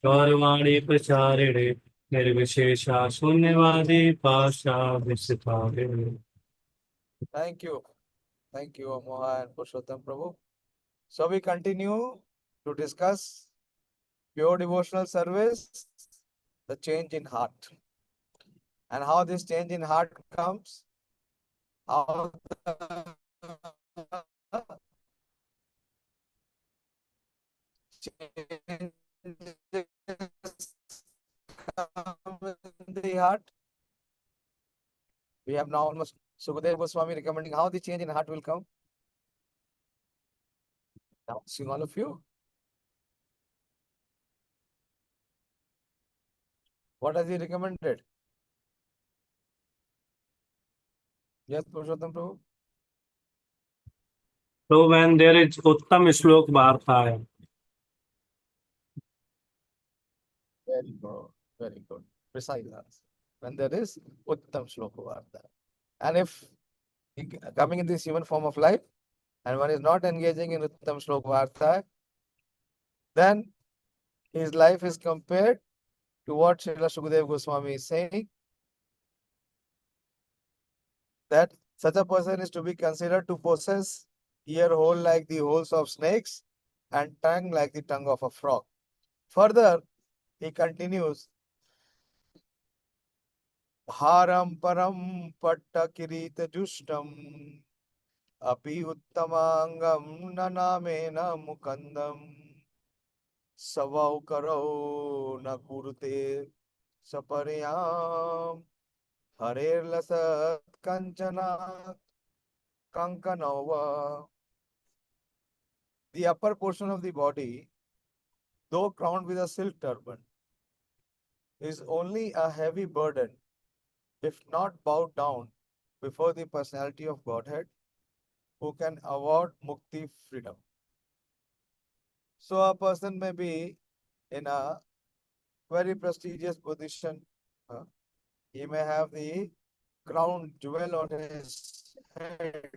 गौरवाणी प्रचारिणे निर्विशेषा शून्यवादी Pasha विसितारिणे. Thank you. Thank you, Moha and Purushottam Prabhu. So we continue to discuss pure devotional service, the change in heart, and how this change in heart comes, how the changes come in the heart. We have now almost Sukadeva Goswami recommending how the change in heart will come. Now, seeing all of you, what has he recommended? Yes, Purushottam Prabhu. So when there is Uttam Shlok Vartha, Very good. Very good. Precise answer. When there is Uttam Shloka Varta. And if coming in this human form of life, and one is not engaging in Uttam Shloka Varta, then his life is compared to what Srila Sukadeva Goswami is saying, that such a person is to be considered to possess ear hole like the holes of snakes and tongue like the tongue of a frog. Further, he continues, Bharam param patta kirita justam api uttamangam nanamena mukandam savau karo na kurute saparyam harer lasat kanchana kankanava. The upper portion of the body, though crowned with a silk turban, is only a heavy burden if not bowed down before the personality of Godhead, who can award mukti, freedom. So a person may be in a very prestigious position. He may have the crown jewel on his head,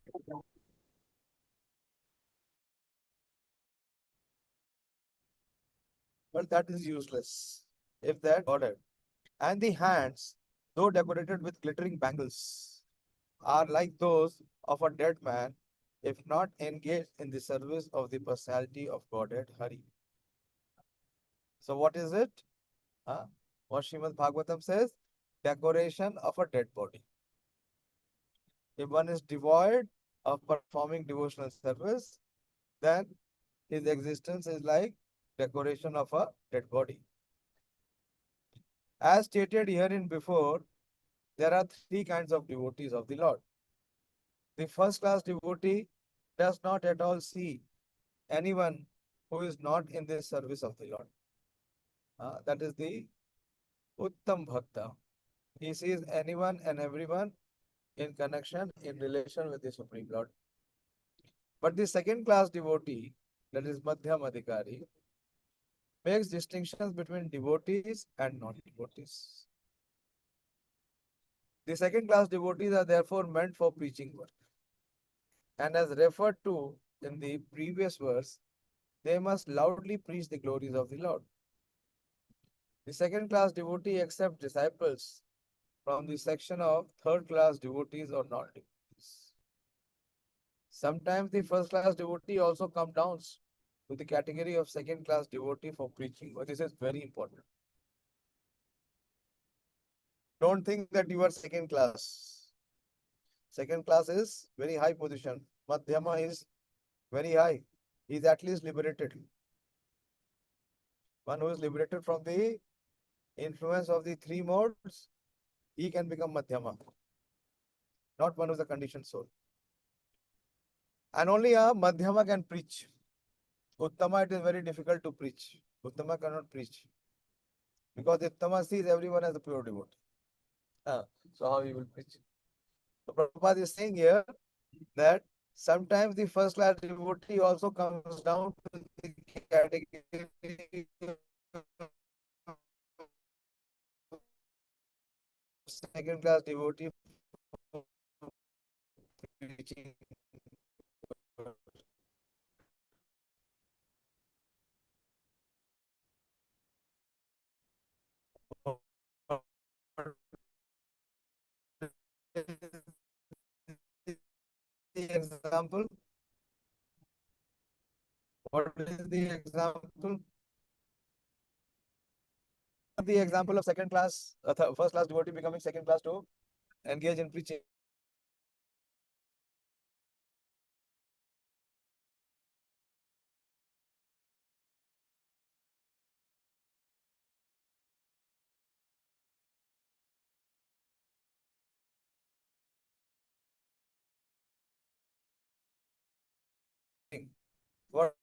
but that is useless if that Godhead. And the hands, though decorated with glittering bangles, are like those of a dead man if not engaged in the service of the personality of Godhead Hari. So what is it? What Srimad Bhagavatam says? Decoration of a dead body. If one is devoid of performing devotional service, then his existence is like decoration of a dead body. As stated herein before, there are three kinds of devotees of the Lord. The first class devotee does not at all see anyone who is not in the service of the Lord. That is the Uttam Bhakta. He sees anyone and everyone in connection, in relation with the Supreme Lord. But the second class devotee, that is Madhyam Adhikari, makes distinctions between devotees and non-devotees. The second class devotees are therefore meant for preaching work. And as referred to in the previous verse, they must loudly preach the glories of the Lord. The second class devotee accepts disciples from the section of third class devotees or non-devotees. Sometimes the first class devotee also comes down to the category of second class devotee for preaching. But this is very important. Don't think that you are second class. Second class is very high position. Madhyama is very high. He is at least liberated. One who is liberated from the influence of the three modes, he can become Madhyama. Not one who is a conditioned soul. And only a Madhyama can preach. Uttama, it is very difficult to preach. Uttama cannot preach. Because Uttama sees everyone as a pure devotee. So how he will preach? So Prabhupada is saying here that sometimes the first class devotee also comes down to the category of second class devotee for preaching. the example? What is the example? The example of second class, first class devotee becoming second class to engage in preaching. What?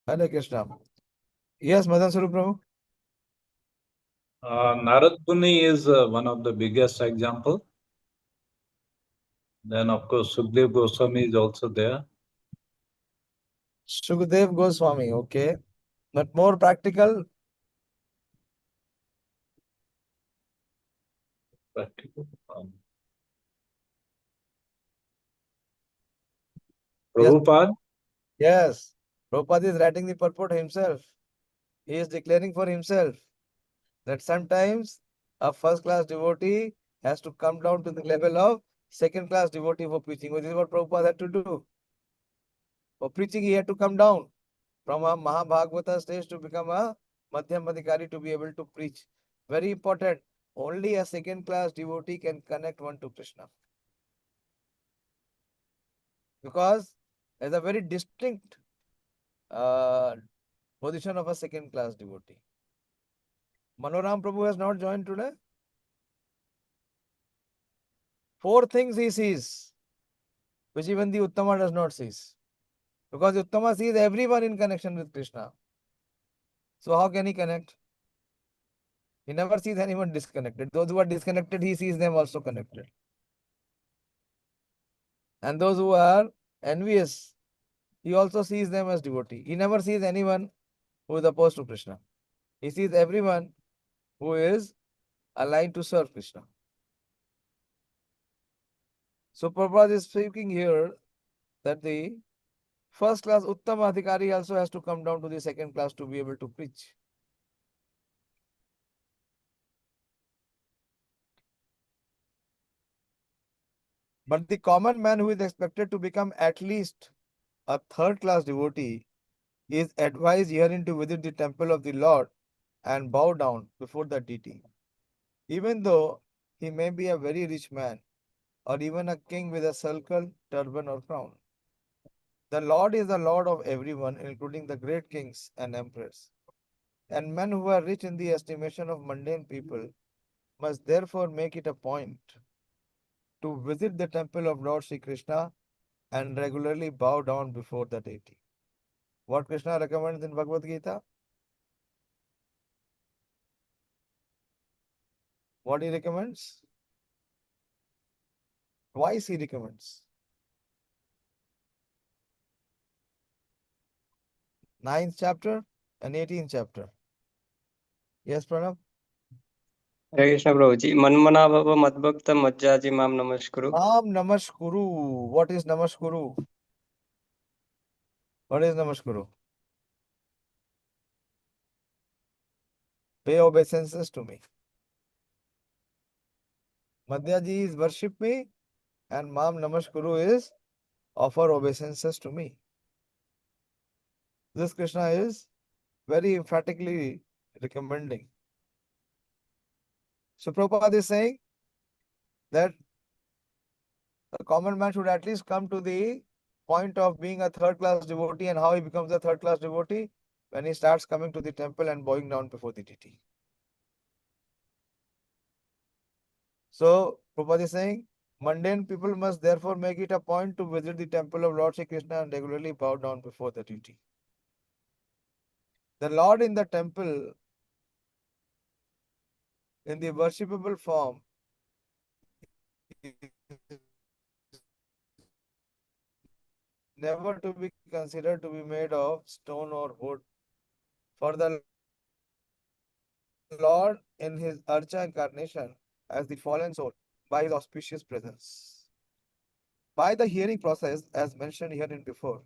Hare Krishna. Yes, Madan Sarup Prabhu. Narad Muni is one of the biggest example. Then of course Sukdev Goswami is also there. Shukadev Goswami, okay. But more practical, Practical. yes, Prabhupada. yes. Prabhupada is writing the purport himself. He is declaring for himself that sometimes a first class devotee has to come down to the level of second class devotee for preaching, which is what Prabhupada had to do. For preaching, he had to come down from a Mahabhagavata stage to become a Madhyam Adhikari to be able to preach. Very important. Only a second class devotee can connect one to Krishna. Because there's a very distinct position of a second class devotee. Manoram Prabhu has not joined today. 4 things he sees, which even the Uttama does not see. Because the Uttama sees everyone in connection with Krishna. So how can he connect? He never sees anyone disconnected. Those who are disconnected, he sees them also connected. And those who are envious, he also sees them as devotee. He never sees anyone who is opposed to Krishna. He sees everyone who is aligned to serve Krishna. So Prabhupada is speaking here that the first class Uttama Adhikari also has to come down to the second class to be able to preach. But the common man who is expected to become at least a third class devotee is advised herein to visit the temple of the Lord and bow down before the deity. Even though he may be a very rich man or even a king with a circle, turban or crown. The Lord is the Lord of everyone, including the great kings and emperors. And men who are rich in the estimation of mundane people must therefore make it a point to visit the temple of Lord Sri Krishna and regularly bow down before the deity. What Krishna recommends in Bhagavad Gita? What he recommends? Twice he recommends. 9th chapter and 18th chapter. Yes, Pranav? हरे कृष्ण प्रभु जी मनमना भव मद्भक्त मज्जाजी माम नमस्कुरु Mam Namaskuru. What is Namaskuru? What is Namaskuru? Pay obeisances to me. Madhyaji is worship me and Mam Namaskuru is offer obeisances to me. This Krishna is very emphatically recommending. So Prabhupada is saying that a common man should at least come to the point of being a third class devotee, and how he becomes a third class devotee when he starts coming to the temple and bowing down before the deity. So Prabhupada is saying mundane people must therefore make it a point to visit the temple of Lord Shri Krishna and regularly bow down before the deity. The Lord in the temple in the worshipable form is never to be considered to be made of stone or wood. For the Lord in his Archa incarnation as the fallen soul by his auspicious presence. By the hearing process, as mentioned herein before,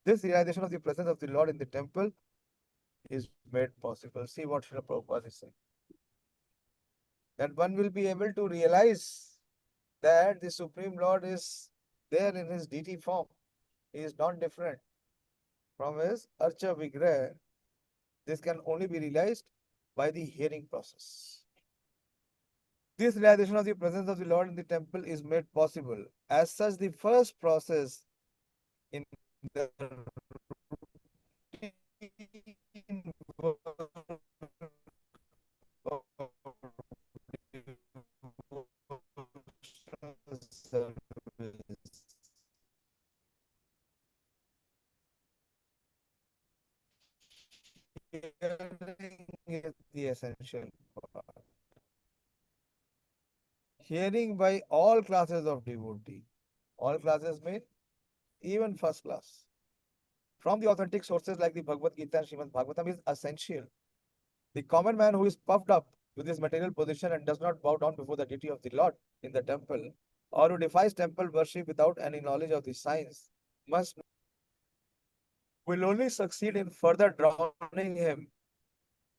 this realization of the presence of the Lord in the temple is made possible. See what Srila Prabhupada is saying. that one will be able to realize that the Supreme Lord is there in his deity form. He is not different from his Archa Vigraha. This can only be realized by the hearing process. This realization of the presence of the Lord in the temple is made possible. As such, the first process in the routine work of devotional service hearing is the essential part. Hearing by all classes of devotee. All classes mean even first class. From the authentic sources like the Bhagavad Gita and Srimad Bhagavatam is essential. The common man who is puffed up with his material position and does not bow down before the deity of the Lord in the temple, or who defies temple worship without any knowledge of the science, must will only succeed in further drowning him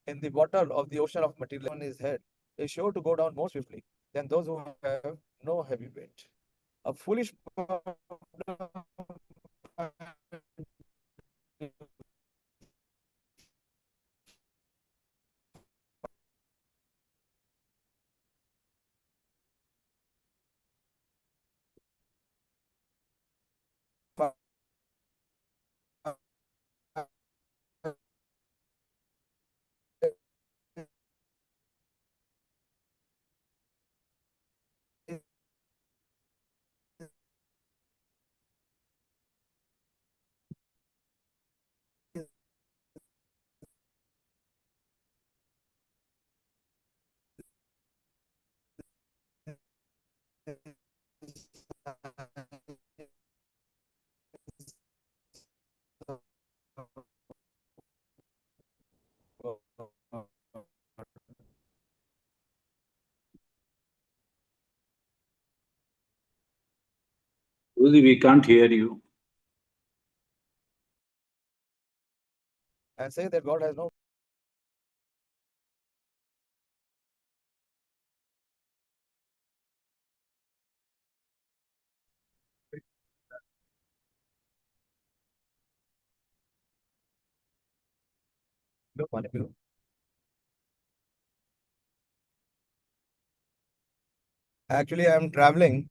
in the water of the ocean of material on his head, is sure to go down more swiftly than those who have no heavy weight. A foolish Guruji, we can't hear you. and say that God has no Actually, I'm traveling.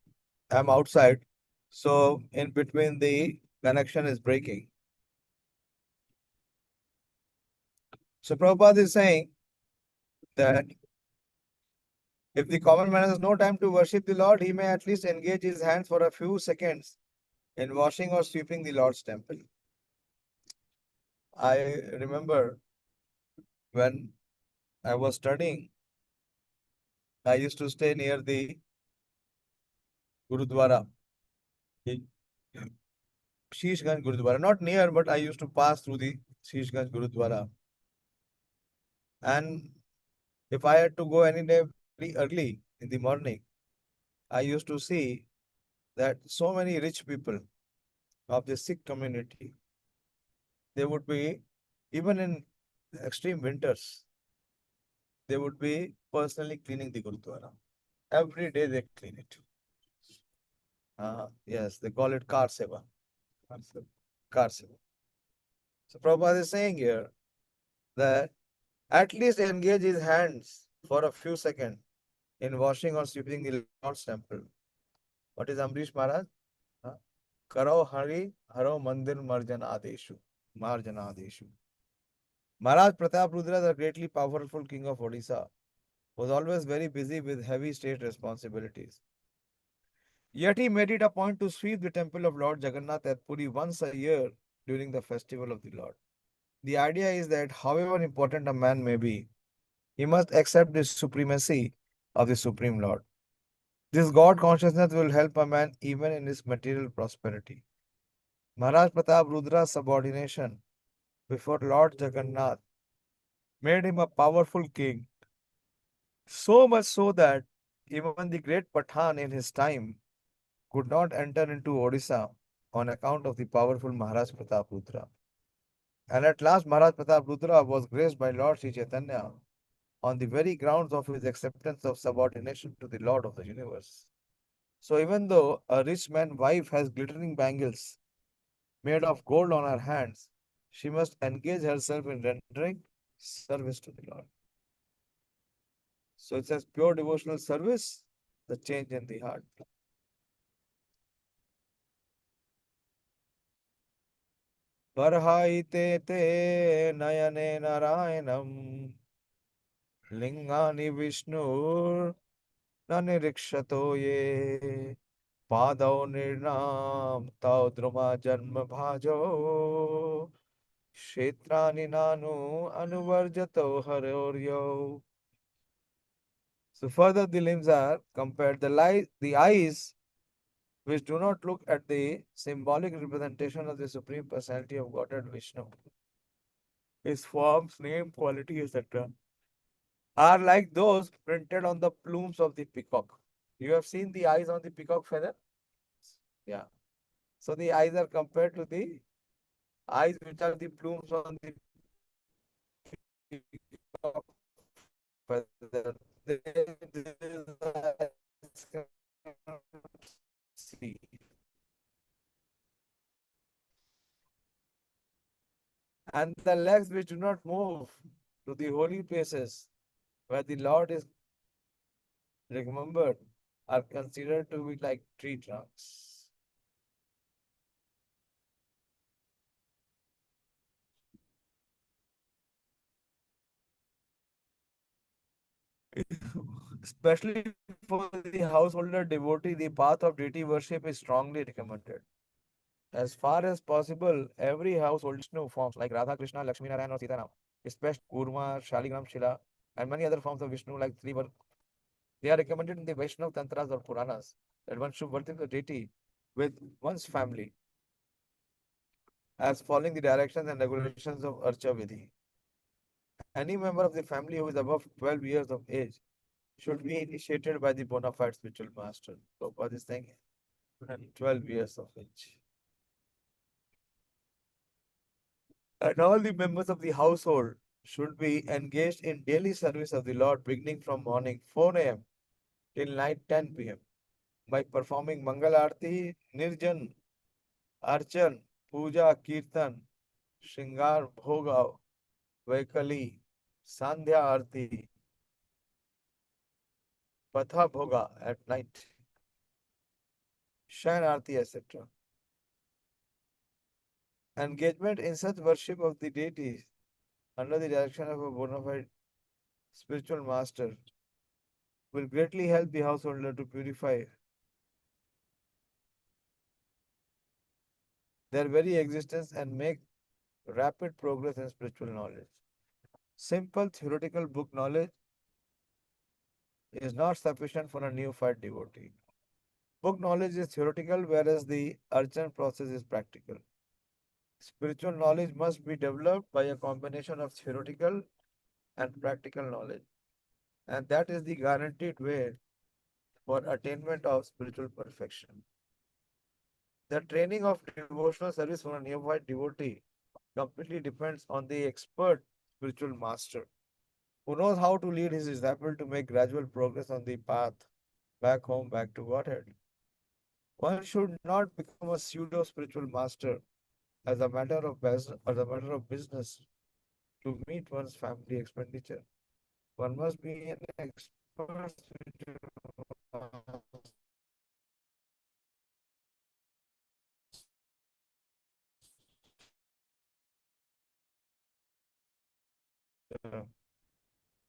I'm outside. So in between the connection is breaking. So Prabhupada is saying that if the common man has no time to worship the Lord, he may at least engage his hands for a few seconds in washing or sweeping the Lord's temple. I remember when I was studying, I used to stay near the Gurudwara, the Shishganj Gurudwara. Not near, but I used to pass through the Shishganj Gurudwara. And if I had to go any day very early in the morning, I used to see that so many rich people of the Sikh community, they would be, even in extreme winters, they would be personally cleaning the Gurudwara. Every day they clean it. Yes, they call it Kar Seva. Kar Seva. So Prabhupada is saying here that at least engage his hands for a few seconds in washing or sweeping the Lord's temple. What is Amrish Maharaj? Karo Hari Haro Mandir Marjanadeshu. Marjanadeshu. Maharaj Pratap Rudra, the greatly powerful king of Odisha, was always very busy with heavy state responsibilities. Yet he made it a point to sweep the temple of Lord Jagannath at Puri once a year during the festival of the Lord. The idea is that however important a man may be, he must accept the supremacy of the Supreme Lord. This God consciousness will help a man even in his material prosperity. Maharaj Pratap Rudra's subordination before Lord Jagannath made him a powerful king, so much so that even the great Pathan in his time could not enter into Odisha on account of the powerful Maharaj Pratap Rudra. And at last Maharaj Pratap Rudra was graced by Lord Sri Chaitanya on the very grounds of his acceptance of subordination to the Lord of the universe. So even though a rich man's wife has glittering bangles made of gold on her hands, she must engage herself in rendering service to the Lord. So it says pure devotional service, the change in the heart. Parhaite te nayane narayanam lingani vishnur nanirikshato ye padau nirnam tau druma janma bhajo kshetrani nanu anuvarjato haroryo. So further the limbs are compared. The eyes which do not look at the symbolic representation of the Supreme Personality of Godhead Vishnu, his forms, name, quality, etc., are like those printed on the plumes of the peacock. You have seen the eyes on the peacock feather? Yeah. So the eyes are compared to the eyes which are the plumes on the peacock feather. See. And the legs which do not move to the holy places where the Lord is remembered are considered to be like tree trunks. Especially for the householder devotee, the path of deity worship is strongly recommended. As far as possible, every household Vishnu forms like Radha, Krishna, Lakshmi Narayan or Sita Ram, especially Kurma, Shaligram, Shila, and many other forms of Vishnu like Trivar. They are recommended in the Vaishnav Tantras or Puranas that one should worship the deity with one's family as following the directions and regulations of Archa Vidhi. Any member of the family who is above 12 years of age should be initiated by the bona fide spiritual master. Prabhupada is saying 12 years of age. And all the members of the household should be engaged in daily service of the Lord beginning from morning 4 a.m. till night 10 p.m. by performing Mangal Arti, Nirjan, Archan, Puja, Kirtan, Shringar, Bhoga, Vaikali, Sandhya Arti, Patha Bhoga at night, Shan Arti, etc. Engagement in such worship of the deities under the direction of a bona fide spiritual master will greatly help the householder to purify their very existence and make rapid progress in spiritual knowledge. Simple theoretical book knowledge is not sufficient for a neophyte devotee. Book knowledge is theoretical, whereas the archan process is practical. Spiritual knowledge must be developed by a combination of theoretical and practical knowledge, and that is the guaranteed way for attainment of spiritual perfection. The training of devotional service for a neophyte devotee completely depends on the expert spiritual master who knows how to lead his disciple to make gradual progress on the path back home, back to Godhead. One should not become a pseudo spiritual master as a matter of business to meet one's family expenditure. One must be an expert spiritual master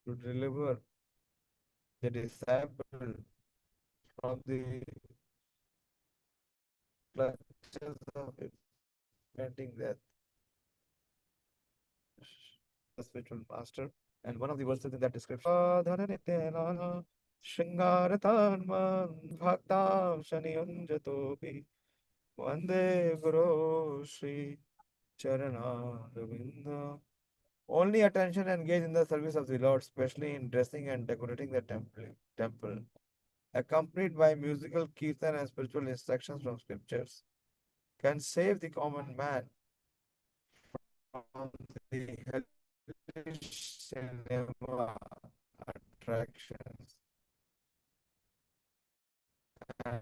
to deliver the disciple from the clutches of impending death. The spiritual master. And one of the verses in that description, Shringaratan Bhakta Shaniyunjatopi Vande Guru Shri Charana. Only attention engaged in the service of the Lord, especially in dressing and decorating the temple, accompanied by musical kirtan and spiritual instructions from scriptures, can save the common man from the hellish cinema attractions and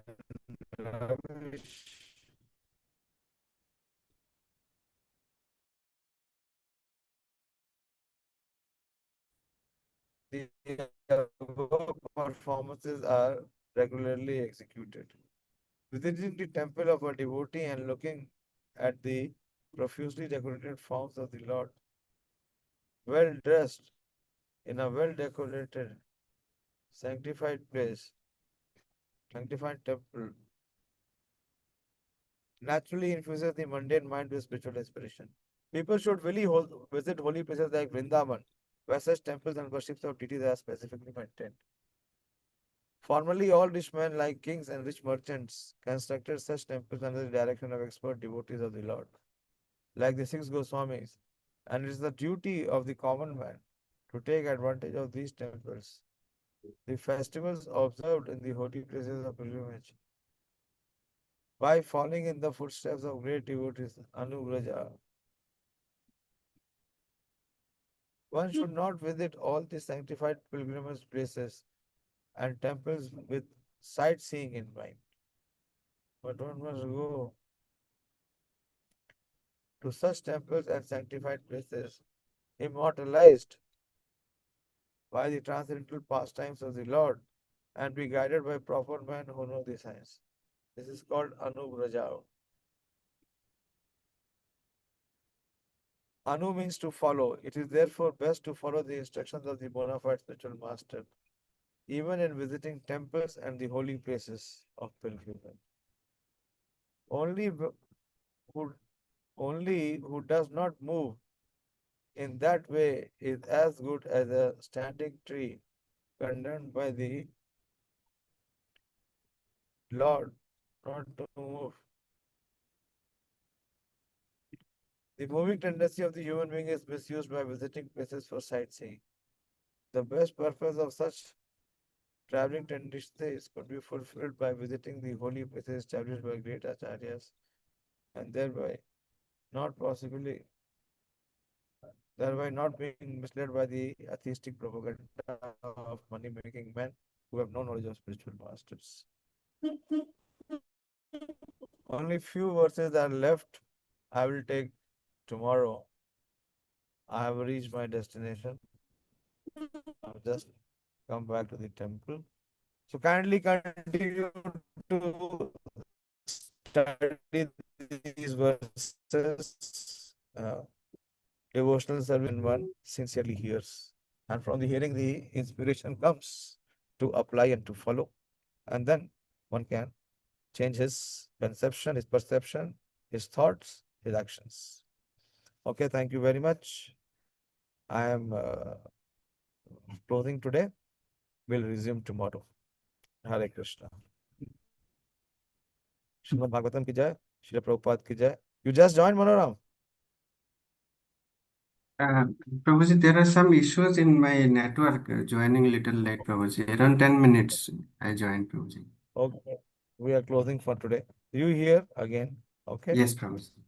rubbish. The above performances are regularly executed. Visiting the temple of a devotee and looking at the profusely decorated forms of the Lord, well dressed in a well decorated, sanctified place, sanctified temple, naturally infuses the mundane mind with spiritual inspiration. People should really visit holy places like Vrindavan, where such temples and worships of deities are specifically maintained. Formerly, all rich men, like kings and rich merchants, constructed such temples under the direction of expert devotees of the Lord, like the six Goswamis, and it is the duty of the common man to take advantage of these temples. The festivals observed in the holy places of pilgrimage, by following in the footsteps of great devotees, Anugraja. One should not visit all the sanctified pilgrimage places and temples with sightseeing in mind, but one must go to such temples and sanctified places immortalized by the transcendental pastimes of the Lord and be guided by proper men who know the science. This is called Anugraja. Anu means to follow. It is therefore best to follow the instructions of the bona fide spiritual master, even in visiting temples and the holy places of pilgrimage. Only who does not move in that way is as good as a standing tree condemned by the Lord not to move. The moving tendency of the human being is misused by visiting places for sightseeing. The best purpose of such traveling tendencies could be fulfilled by visiting the holy places established by great acharyas and thereby not being misled by the atheistic propaganda of money-making men who have no knowledge of spiritual masters. Only few verses are left. I will take tomorrow. I have reached my destination. I've just come back to the temple. So kindly continue to study these verses. Devotional service when one sincerely hears. And from the hearing, the inspiration comes to apply and to follow. And then one can change his conception, his perception, his thoughts, his actions. Okay, thank you very much. I am closing today. We'll resume tomorrow. Hare Krishna. Srimad Bhagavatam ki jai, Srila Prabhupada ki jai. You just joined, Manoram? Prabhuji, there are some issues in my network. Joining little late, Prabhuji. Around 10 minutes I joined, Prabhuji. Okay. We are closing for today. You here again? Okay. Yes, Prabhuji.